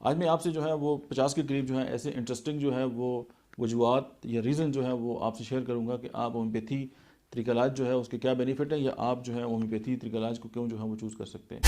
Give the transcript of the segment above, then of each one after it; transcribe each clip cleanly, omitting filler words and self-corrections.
आज मैं आपसे जो है वो 50 के करीब जो है ऐसे इंटरेस्टिंग जो है वो वजूहत या रीज़न जो है वो आपसे शेयर करूंगा कि आप होम्योपैथी तरीका इलाज जो है उसके क्या बेनिफिट है या आप जो है होम्योपैथी तरीका इलाज को क्यों जो है वो चूज़ कर सकते हैं।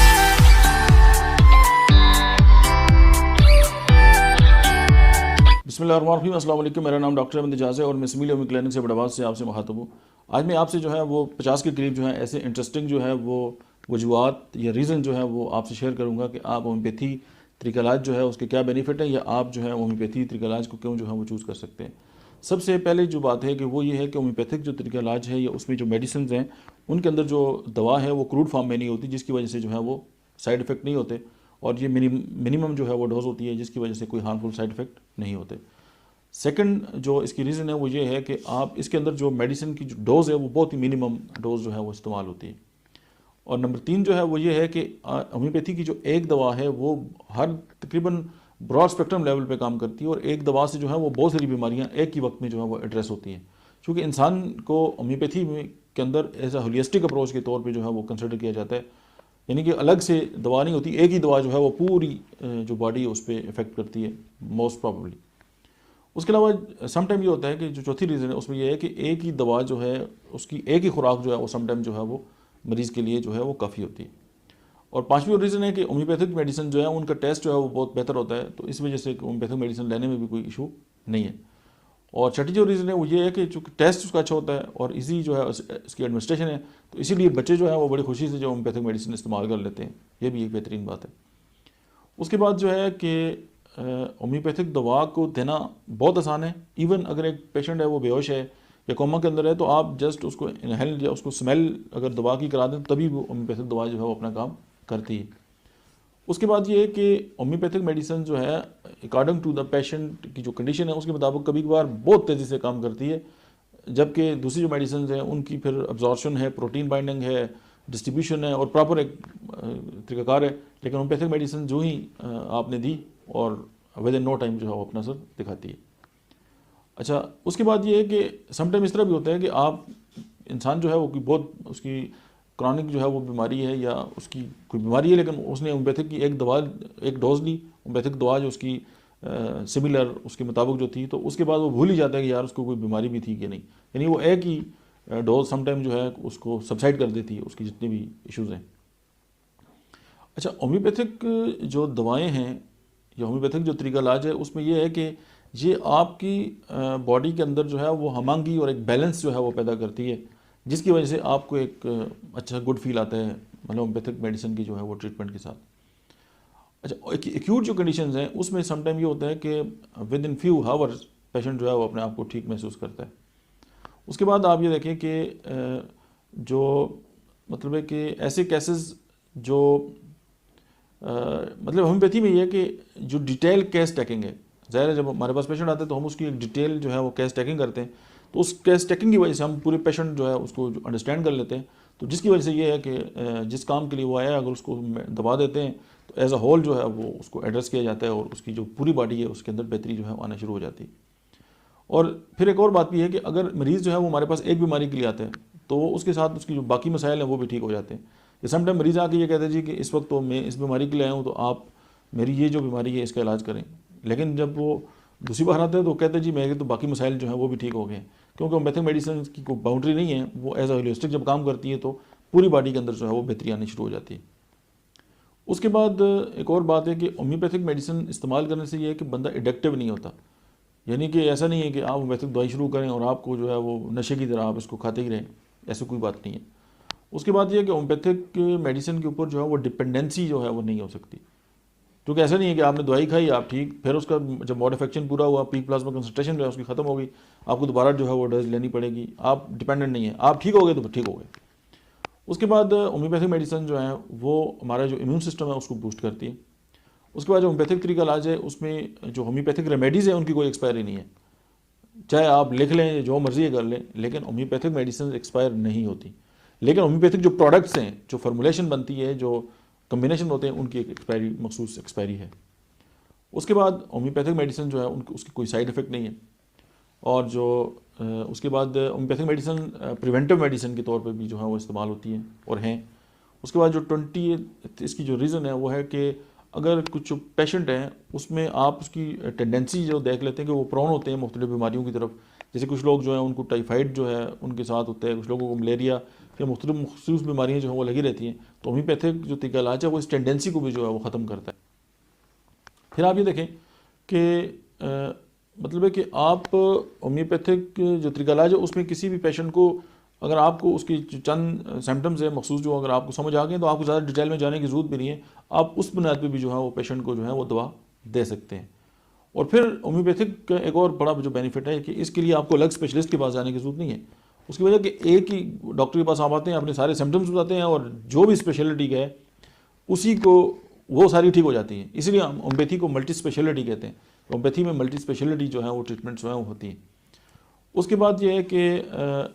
बिस्मिल्लाहिर्रहमानिर्रहीम, अस्सलाम वालेकुम। मेरा नाम डॉक्टर अहमद इजाज़ है और मैं स्मील होम्यो क्लिनिक से बड़ाबाद से आपसे मुखातब हूँ। आज मैं आपसे जो है वो 50 के करीब जो है ऐसे इंटरेस्टिंग जो है वो वजूहत या रीज़न जो है वो आपसे शेयर करूँगा कि आप होम्योपैथी तरीका इलाज जो है उसके क्या बेनिफिट है या आप जो है होम्योपैथी तरीका इलाज को क्यों जो है वो चूज़ कर सकते हैं। सबसे पहले जो बात है कि वो ये है कि होम्योपैथिक जो तरीका इलाज है या उसमें जो मेडिसिन हैं उनके अंदर जो दवा है वो क्रूड फॉर्म में नहीं होती, जिसकी वजह से जो है वो साइड इफ़ेक्ट नहीं होते और ये मिनिमम जो है वो डोज होती है जिसकी वजह से कोई हार्मफुल साइड इफ़ेक्ट नहीं होते। सेकंड जो इसकी रीज़न है वो ये है कि आप इसके अंदर जो मेडिसिन की जो डोज़ है वो बहुत ही मिनिमम डोज़ जो है वो इस्तेमाल होती है। और नंबर 3 जो है वो ये है कि होम्योपैथी की जो एक दवा है वो हर तकरीबन ब्रॉड स्पेक्ट्रम लेवल पे काम करती है और एक दवा से जो है वो बहुत सारी बीमारियां एक ही वक्त में जो है वो एड्रेस होती हैं। क्योंकि इंसान को होम्योपैथी में के अंदर एज अ होलिस्टिक अप्रोच के तौर पे जो है वो कंसिडर किया जाता है, यानी कि अलग से दवा नहीं होती, एक ही दवा जो है वो पूरी जो बॉडी है उस पर इफेक्ट करती है मोस्ट प्रॉबली। उसके अलावा समटाइम ये होता है कि जो चौथी रीज़न है उसमें यह है कि एक ही दवा जो है उसकी एक ही खुराक जो है वो समटाइम जो है वो मरीज़ के लिए जो है वो काफ़ी होती है। और पांचवी रीज़न है कि होम्योपैथिक मेडिसिन जो है उनका टेस्ट जो है वो बहुत बेहतर होता है, तो इस वजह से होम्योपैथिक मेडिसिन लेने में भी कोई इशू नहीं है। और छठी जो रीज़न है वो ये है कि चूँकि टेस्ट उसका अच्छा होता है और इजी जो है इसकी एडमिनिस्ट्रेशन है, तो इसीलिए बच्चे जो है वो बड़ी खुशी से जो होम्योपैथिक मेडिसिन इस्तेमाल कर लेते हैं। ये भी एक बेहतरीन बात है। उसके बाद जो है कि होम्योपैथिक दवा को देना बहुत आसान है। इवन अगर एक पेशेंट है वो बेहोश है या कोमा के अंदर है तो आप जस्ट उसको इनहेल या उसको स्मेल अगर दवा की करा दें तभी वो होम्योपैथिक दवा जो है वो अपना काम करती है। उसके बाद ये है कि होम्योपैथिक मेडिसिन जो है अकॉर्डिंग टू द पेशेंट की जो कंडीशन है उसके मुताबिक कभी कभार बहुत तेज़ी से काम करती है, जबकि दूसरी जो मेडिसिन हैं उनकी फिर अब्जॉर्प्शन है, प्रोटीन बाइंडिंग है, डिस्ट्रीब्यूशन है और प्रॉपर एक तरीकाकार है। लेकिन होम्योपैथिक मेडिसिन जो ही आपने दी और विद इन नो टाइम जो है वो अपना असर दिखाती है। अच्छा, उसके बाद ये है कि समटाइम इस तरह भी होता है कि आप इंसान जो है वो कोई बहुत उसकी क्रॉनिक जो है वो बीमारी है या उसकी कोई बीमारी है, लेकिन उसने होम्योपैथिक की एक दवा एक डोज ली, होम्योपैथिक दवा जो उसकी सिमिलर उसके मुताबिक जो थी, तो उसके बाद वो भूल ही जाता है कि यार उसको कोई बीमारी भी थी कि नहीं। यानी वो एक ही डोज समटाइम जो है उसको सबसाइड कर देती है उसकी जितनी भी इश्यूज़ हैं। अच्छा, होम्योपैथिक जो दवाएं हैं या होम्योपैथिक जो तरीका इलाज है उसमें यह है कि ये आपकी बॉडी के अंदर जो है वो हमंगी और एक बैलेंस जो है वो पैदा करती है, जिसकी वजह से आपको एक अच्छा गुड फील आता है मतलब होम्योपैथिक मेडिसिन की जो है वो ट्रीटमेंट के साथ। अच्छा, एक्यूट जो कंडीशंस हैं उसमें समटाइम ये होता है कि with in few hours patient जो है वो अपने आप को ठीक महसूस करता है। उसके बाद आप ये देखें कि जो मतलब है कि ऐसे केसेस जो मतलब होम्योपैथी में ये है कि जो डिटेल केस टैकिंग है, ज़ाहिर है जब हमारे पास पेशेंट आते हैं तो हम उसकी एक डिटेल जो है वो केस टैकिंग करते हैं, तो उस केस टैकिंग की वजह से हम पूरे पेशेंट जो है उसको अंडरस्टैंड कर लेते हैं। तो जिसकी वजह से ये है कि जिस काम के लिए वो आया अगर उसको दबा देते हैं तो एज अ होल जो है वो उसको एड्रेस किया जाता है और उसकी जो पूरी बॉडी है उसके अंदर बेहतरी जो है आना शुरू हो जाती है। और फिर एक और बात भी है कि अगर मरीज़ जो है वो हमारे पास एक बीमारी के लिए आता है तो उसके साथ उसकी जो बाकी मसाइल हैं वो भी ठीक हो जाते हैं। या समटाइम मरीज़ आके ये कहते हैं जी कि इस वक्त तो मैं इस बीमारी के लिए आया हूँ तो आप मेरी ये जो बीमारी है इसका इलाज करें, लेकिन जब वो दूसरी बार आते हैं तो कहते हैं जी मेरे तो बाकी मसाइल जो हैं वो भी ठीक हो गए हैं। क्योंकि होम्योपैथिक मेडिसिन की कोई बाउंड्री नहीं है, वो एज अ होलिस्टिक जब काम करती है तो पूरी बॉडी के अंदर जो है वो बेहतरी आनी शुरू हो जाती है। उसके बाद एक और बात है कि होम्योपैथिक मेडिसिन इस्तेमाल करने से ये है कि बंदा एडिक्टिव नहीं होता, यानी कि ऐसा नहीं है कि आप होम्योपैथिक दवाई शुरू करें और आपको जो है वो नशे की तरह आप इसको खाते ही रहें, ऐसी कोई बात नहीं है। उसके बाद ये है कि होम्योपैथिक मेडिसिन के ऊपर जो है वो डिपेंडेंसी जो है वो नहीं हो सकती, क्योंकि ऐसा नहीं है कि आपने दवाई खाई आप ठीक, फिर उसका जब मॉड इफेक्शन पूरा हुआ, पीक प्लाज्मा कंसंट्रेशन जो है उसकी खत्म हो गई, आपको दोबारा जो है वो डोज लेनी पड़ेगी। आप डिपेंडेंट नहीं है, आप ठीक हो गए तो ठीक हो गए। उसके बाद होम्योपैथिक मेडिसिन जो है वो हमारा जो इम्यून सिस्टम है उसको बूस्ट करती है। उसके बाद जो होम्योपैथिक तरीका इलाज है उसमें जो होम्योपैथिक रेमेडीज़ है उनकी कोई एक्सपायरी नहीं है, चाहे आप लिख लें जो मर्जी कर लें, लेकिन होम्योपैथिक मेडिसिन एक्सपायर नहीं होती। लेकिन होम्योपैथिक जो प्रोडक्ट्स हैं, जो फार्मूलेशन बनती है, जो कम्बिनेशन होते हैं, उनकी एक एक्सपायरी मखसूस एक्सपायरी है। उसके बाद होम्योपैथिक मेडिसिन जो है उनकी उसकी कोई साइड इफ़ेक्ट नहीं है। और जो उसके बाद होम्योपैथिक मेडिसिन प्रिवेंटिव मेडिसिन के तौर पर भी जो है वो इस्तेमाल होती है और हैं। उसके बाद जो 20 इसकी जो रीज़न है वो है कि अगर कुछ पेशेंट हैं उसमें आप उसकी टेंडेंसी जो देख लेते हैं कि वो प्रोन होते हैं मुख्तलिफ बीमारियों की तरफ। जैसे कुछ लोग जो है उनको टाइफाइड जो है उनके साथ होता है, कुछ लोगों को मलेरिया या मुख्तलिफ मखसूस बीमारियाँ जो है वो लगी रहती हैं। तो होम्योपैथिक जो तरीका इलाज है वो इस टेंडेंसी को भी जो है वो ख़त्म करता है। फिर आप ये देखें कि मतलब है कि आप होम्योपैथिक जो तरीका इलाज है उसमें किसी भी पेशेंट को अगर आपको उसकी चंद सिम्टम्स है मखसूस जो अगर आपको समझ आ गए तो आपको ज़्यादा डिटेल में जाने की ज़रूरत भी नहीं है। आप उस बुनियाद पे भी जो है वो पेशेंट को जो है वो दवा दे सकते हैं। और फिर होम्योपैथिक का एक और बड़ा जो बेनिफिट है कि इसके लिए आपको अलग स्पेशलिस्ट के पास जाने की ज़रूरत नहीं है। उसकी वजह कि एक ही डॉक्टर के पास आप आते हैं, अपने सारे सिम्टम्स बताते हैं और जो भी स्पेशलिटी है उसी को वो सारी ठीक हो जाती हैं। इसलिए हम होम्योपैथी को मल्टी स्पेशलिटी कहते हैं। होम्योपैथी में मल्टी स्पेशलिटी जो है वो ट्रीटमेंट्स जो है वो होती हैं। उसके बाद ये है कि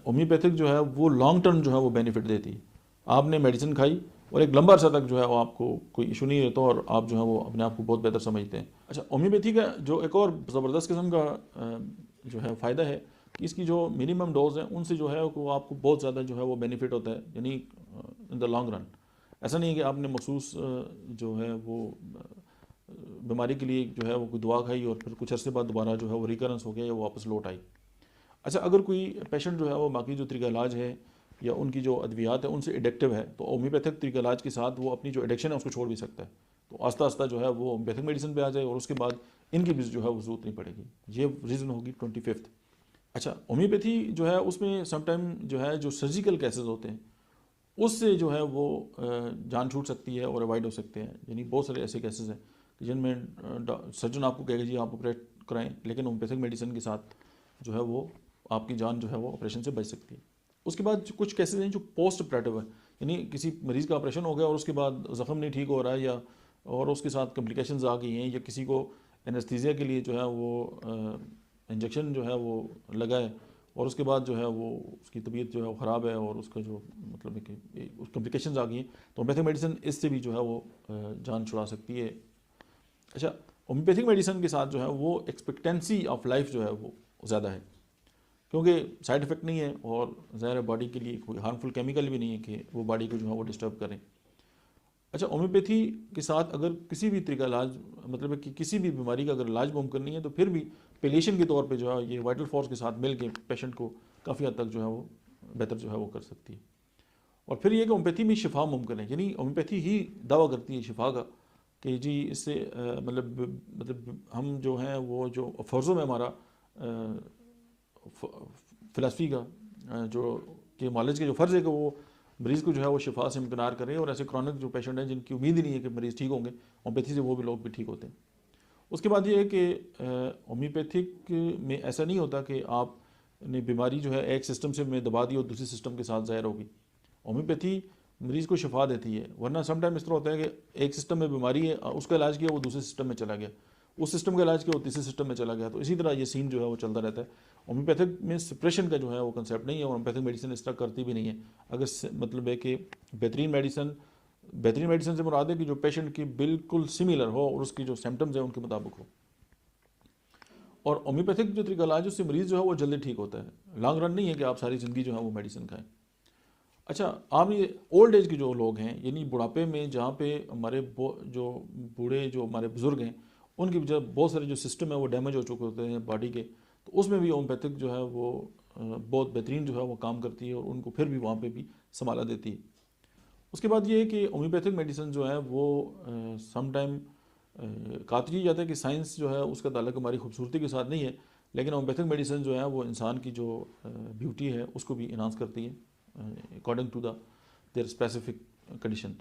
होम्योपैथिक जो है वो लॉन्ग टर्म जो है वो बेनिफिट देती है। आपने मेडिसिन खाई और एक लंबा अर्सा तक जो है वो आपको कोई इशू नहीं रहता और आप जो है वो अपने आप को बहुत बेहतर समझते हैं। अच्छा, होम्योपैथी का जो एक और ज़बरदस्त किस्म का जो है फ़ायदा है कि इसकी जो मिनिमम डोज है उनसे जो है वो आपको बहुत ज़्यादा जो है वो बेनिफिट होता है, यानी इन द लॉन्ग रन। ऐसा नहीं है कि आपने मखसूस जो है वो बीमारी के लिए जो है वो कोई दवा खाई और फिर कुछ अर्से बाद दोबारा जो है वो रिकरेंस हो गया या वो वापस लौट आई। अच्छा, अगर कोई पेशेंट जो है वो बाकी जो तरीका इलाज है या उनकी जो अद्वियात है उनसे एडिक्टिव है तो होम्योपैथिक तरीका इलाज के साथ वो अपनी जो एडिक्शन है उसको छोड़ भी सकता है। तो आस्ता आस्ता जो है वो होम्योपैथिक मेडिसिन पे आ जाए और उसके बाद इनकी भी जो है वो ज़रूरत नहीं पड़ेगी। ये रीज़न होगी 25th। अच्छा, होम्योपैथी जो है उसमें समटाइम जो है जो सर्जिकल केसेस होते हैं उससे जो है वो जान छूट सकती है और अवॉइड हो सकते हैं। यानी बहुत सारे ऐसे केसेस हैं कि जिनमें सर्जन आपको कहेगा जी आप ऑपरेट कराएं, लेकिन होम्योपैथिक मेडिसिन के साथ जो है वो आपकी जान जो है वो ऑपरेशन से बच सकती है। उसके बाद कुछ केसेस हैं जो पोस्ट ऑपरेटिव है, यानी किसी मरीज़ का ऑपरेशन हो गया और उसके बाद ज़ख्म नहीं ठीक हो रहा है या और उसके साथ कॉम्प्लिकेशंस आ गई हैं या किसी को एनेस्थीसिया के लिए जो है वो इंजेक्शन जो है वो लगा है और उसके बाद जो है वो उसकी तबीयत जो है वो ख़राब है और उसका जो मतलब है कि कॉम्प्लिकेशंस आ गई हैं, तो होम्योपैथिक मेडिसिन इससे भी जो है वो जान छुड़ा सकती है। अच्छा, होम्योपैथिक मेडिसिन के साथ जो है वो एक्सपेक्टेंसी ऑफ लाइफ जो है वो ज़्यादा है क्योंकि साइड इफ़ेक्ट नहीं है और ज़ाहिर बॉडी के लिए कोई हार्मफुल केमिकल भी नहीं है कि वो बॉडी को जो है वो डिस्टर्ब करें। अच्छा, होम्योपैथी के साथ अगर किसी भी तरीका इलाज मतलब है कि किसी भी बीमारी का अगर इलाज मुमकिन नहीं है तो फिर भी पेलिएशन के तौर पे जो है ये वाइटल फोर्स के साथ मिल के पेशेंट को काफ़ी हद तक जो है वो बेहतर जो है वो कर सकती है। और फिर ये कि होम्योपैथी में शिफा मुमकिन है, यानी होम्योपैथी ही दावा करती है शिफा का कि जी इससे मतलब हम जो हैं वो जो फ़र्ज़ों में हमारा फ़िलासफ़ी का जो कि मालिज के जो फ़र्ज़ है कि वो मरीज़ को जो है वो शिफा से इम्किनार करें और ऐसे क्रॉनिक जो पेशेंट हैं जिनकी उम्मीद ही नहीं है कि मरीज़ ठीक होंगे, होम्योपैथी से वो भी लोग भी ठीक होते हैं। उसके बाद ये है कि होम्योपैथिक में ऐसा नहीं होता कि आपने बीमारी जो है एक सिस्टम से में दबा दी और दूसरे सिस्टम के साथ ज़ाहिर होगी। होम्योपैथी मरीज़ को शिफा देती है, वरना समटाइम इस तरह होता है कि एक सिस्टम में बीमारी है उसका इलाज किया वो दूसरे सिस्टम में चला गया, उस सिस्टम का इलाज किया वो तीसरे सिस्टम में चला गया। तो इसी तरह ये सीन जो है वो चलता रहता है। होम्योपैथिक में सप्रेशन का जो है वो कंसेप्ट नहीं है और होम्योपैथिक मेडिसिन इस तरह करती भी नहीं है। अगर मतलब है कि बेहतरीन मेडिसिन से मुराद है कि जो पेशेंट की बिल्कुल सिमिलर हो और उसकी जो सिम्टम्स है उनके मुताबिक हो। और होम्योपैथिक जो तरीका इलाज उससे मरीज़ जो है वो जल्दी ठीक होता है। लॉन्ग रन नहीं है कि आप सारी ज़िंदगी जो है वो मेडिसिन खाएं। अच्छा, आप ये ओल्ड एज के जो लोग हैं यानी बुढ़ापे में जहाँ पे हमारे जो बूढ़े जो हमारे बुज़ुर्ग हैं उनकी जब बहुत सारे जो सिस्टम है वो डैमेज हो चुके होते हैं बॉडी के, तो उसमें भी होम्योपैथिक जो है वो बहुत बेहतरीन जो है वो काम करती है और उनको फिर भी वहाँ पे भी संभाला देती है। उसके बाद ये है कि होम्योपैथिक मेडिसिन जो है वो सम टाइम कहा तो ये जाता है कि साइंस जो है उसका ताल्लुक हमारी खूबसूरती के साथ नहीं है, लेकिन होम्योपैथिक मेडिसिन जो है वो इंसान की जो ब्यूटी है उसको भी इन्हांस करती है according to the their specific condition.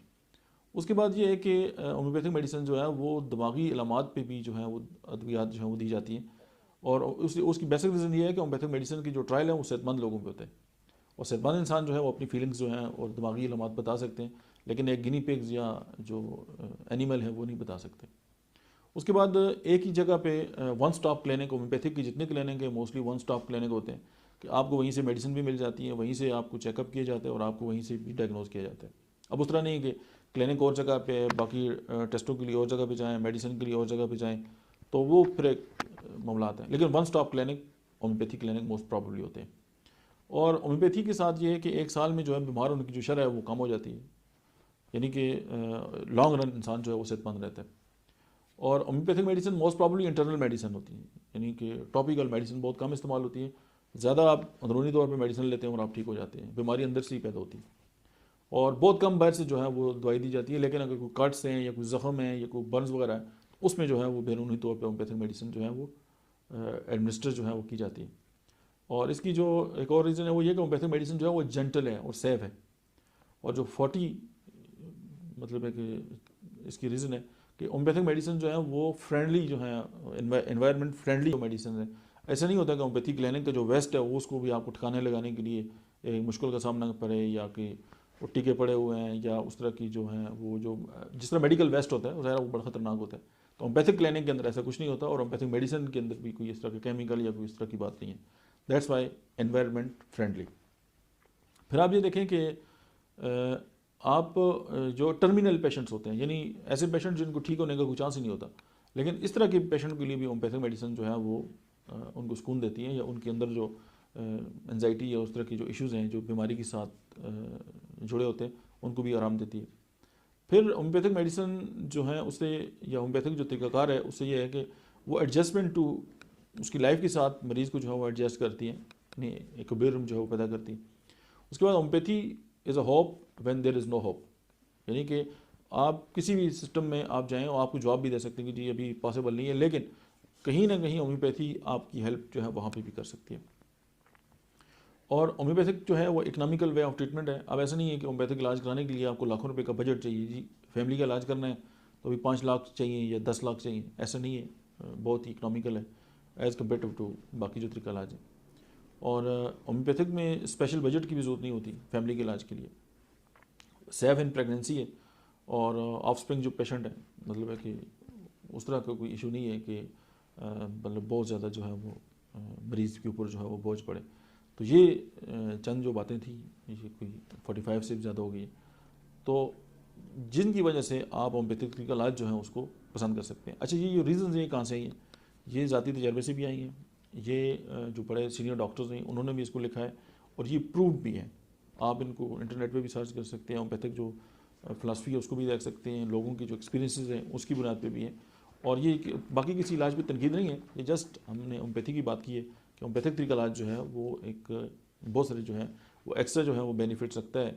उसके बाद ये है कि होम्योपैथिक मेडिसिन जो है वो दिमागी इलामात पे भी जो है वो अद्वियात जो है वो दी जाती हैं और उसकी बेसिक रीज़न ये है कि होम्योपैथिक मेडिसिन की जो ट्रायल है वो सेहतमंद लोगों पे होते हैं और सेहतमंद इंसान जो है वो अपनी फीलिंग्स जो हैं और दिमागी इलामात बता सकते हैं, लेकिन एक गिनी पिग्स या जो एनिमल है वो नहीं बता सकते। उसके बाद एक ही जगह पे वन स्टॉप क्लिनिक, होम्योपैथिक की जितने क्लिनिक है मोस्टली वन स्टॉप क्लिनिक होते हैं कि आपको वहीं से मेडिसिन भी मिल जाती है, वहीं से आपको चेकअप किया जाता है और आपको वहीं से भी डायग्नोज किया जाता है। अब उस तरह नहीं कि क्लिनिक और जगह पे बाकी टेस्टों के लिए और जगह पे जाएँ, मेडिसिन के लिए और जगह पे जाएँ, तो वो फिर एक मामला आता है। लेकिन one stop clinic homeopathy clinic most probably होते हैं। और होम्योपैथी के साथ ये है कि एक साल में जो है बीमार होने की जो शरह है वो कम हो जाती है, यानी कि लॉन्ग रन इंसान जो है वो सेहतमंद रहता है। और homeopathic medicine most probably internal medicine होती है, यानी कि टॉपिकल मेडिसिन बहुत कम इस्तेमाल होती है। ज़्यादा आप अंदरूनी तौर पे मेडिसिन लेते हैं और आप ठीक हो जाते हैं, बीमारी अंदर से ही पैदा होती है। और बहुत कम बार से जो है वो दवाई दी जाती है, लेकिन अगर कोई कट्स हैं या कोई ज़ख्म है या कोई बर्न्स वगैरह है, उसमें जो है वो बैरूनी तौर पर होम्योपैथिक मेडिसिन जो है वो एडमिनिस्टर जो है वो की जाती है। और इसकी जो एक और रीज़न है वो ये कि होम्योपैथिक मेडिसिन जो है वो जेंटल है और सेफ है। और जो 40 मतलब है कि इसकी रीज़न है कि होम्योपैथिक मेडिसिन जो है वो फ्रेंडली जो है, एनवायरनमेंट फ्रेंडली मेडिसिन है। ऐसा नहीं होता कि होम्योपैथी क्लिनिक का जो वेस्ट है वो उसको भी आपको ठिकाने लगाने के लिए एक मुश्किल का सामना पड़े, या कि वो टीके पड़े हुए हैं या उस तरह की जो है वो जो जिस तरह मेडिकल वेस्ट होता है वो ज़ाहिर वो बड़ा ख़तरनाक होता है। तो होम्योपैथिक क्लिनिक के अंदर ऐसा कुछ नहीं होता, और होम्योपैथिक मेडिसिन के अंदर भी कोई इस तरह के केमिकल या कोई इस तरह की बात नहीं है। That's why environment friendly. फिर आप ये देखें कि आप जो टर्मिनल पेशेंट्स होते हैं, यानी ऐसे पेशेंट जिनको ठीक होने का कोई चांस ही नहीं होता, लेकिन इस तरह के पेशेंट के लिए भी होम्योपैथिक मेडिसिन जो है वो उनको सुकून देती हैं, या उनके अंदर जो एंजाइटी या उस तरह की जो इश्यूज़ हैं जो बीमारी के साथ जुड़े होते हैं उनको भी आराम देती है। फिर होम्योपैथिक मेडिसिन जो है उससे, या होम्योपैथिक जो तरीक़ाकार है उससे ये है कि वो एडजस्टमेंट टू उसकी लाइफ के साथ मरीज़ को जो है वो एडजस्ट करती हैं, यानी इक्विलिब्रियम जो है वो पैदा करती है। उसके बाद homeopathy is a hope when there is no hope, यानी कि आप किसी भी सिस्टम में आप जाएं और आपको जवाब भी दे सकते हैं कि जी अभी पॉसिबल नहीं है, लेकिन कहीं ना कहीं होम्योपैथी आपकी हेल्प जो है वहाँ पे भी कर सकती है। और होम्योपैथिक जो है वो इकोनॉमिकल वे ऑफ ट्रीटमेंट है। अब ऐसा नहीं है कि होम्योपैथिक इलाज कराने के लिए आपको लाखों रुपए का बजट चाहिए, जी फैमिली का इलाज करना है तो अभी 5 लाख चाहिए या 10 लाख चाहिए, ऐसा नहीं है। बहुत ही इकोनॉमिकल है एज़ कम्पेयर टू बाकी जो तरीका इलाज है। और होम्योपैथिक में स्पेशल बजट की भी ज़रूरत नहीं होती फैमिली के इलाज के लिए। सेफ इन प्रेगनेंसी है, और ऑफ स्प्रिंग जो पेशेंट है, मतलब है कि उस तरह का कोई इशू नहीं है कि मतलब बहुत ज़्यादा जो है वो मरीज़ के ऊपर जो है वो बोझ पड़े। तो ये चंद जो बातें थी, ये कोई 45 से भी ज़्यादा हो गई है, तो जिनकी वजह से आप होम्योपैथिक का इलाज जो है उसको पसंद कर सकते हैं। अच्छा, ये रीज़न ये कहाँ से आई हैं? ये ज़ाती तजर्बे से भी आई हैं। ये जो बड़े सीनियर डॉक्टर्स हैं उन्होंने भी इसको लिखा है, और ये प्रूव्ड भी है। आप इनको इंटरनेट पे भी सर्च कर सकते हैं, होम्योपैथिक जो फ़िलासफ़ी है उसको भी देख सकते हैं, लोगों की जो एक्सपीरियंसेस हैं उसकी बुनियाद पे भी है। और ये बाकी किसी इलाज पे तनकीद नहीं है, ये जस्ट हमने होम्योपैथी की बात की है कि होम्योपैथिक तरीका इलाज जो है वो एक बहुत सारे जो है वो एक्स्ट्रा जो है वो बेनिफिट रखता है।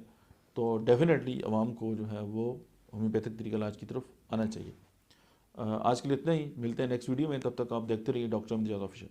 तो डेफिनेटली आवाम को जो है वो होम्योपैथिक तरीका इलाज की तरफ आना चाहिए। आज के लिए इतना ही, मिलते हैं नेक्स्ट वीडियो में, तब तक आप देखते रहिए डॉक्टर इम्तियाज़ ऑफिशियल।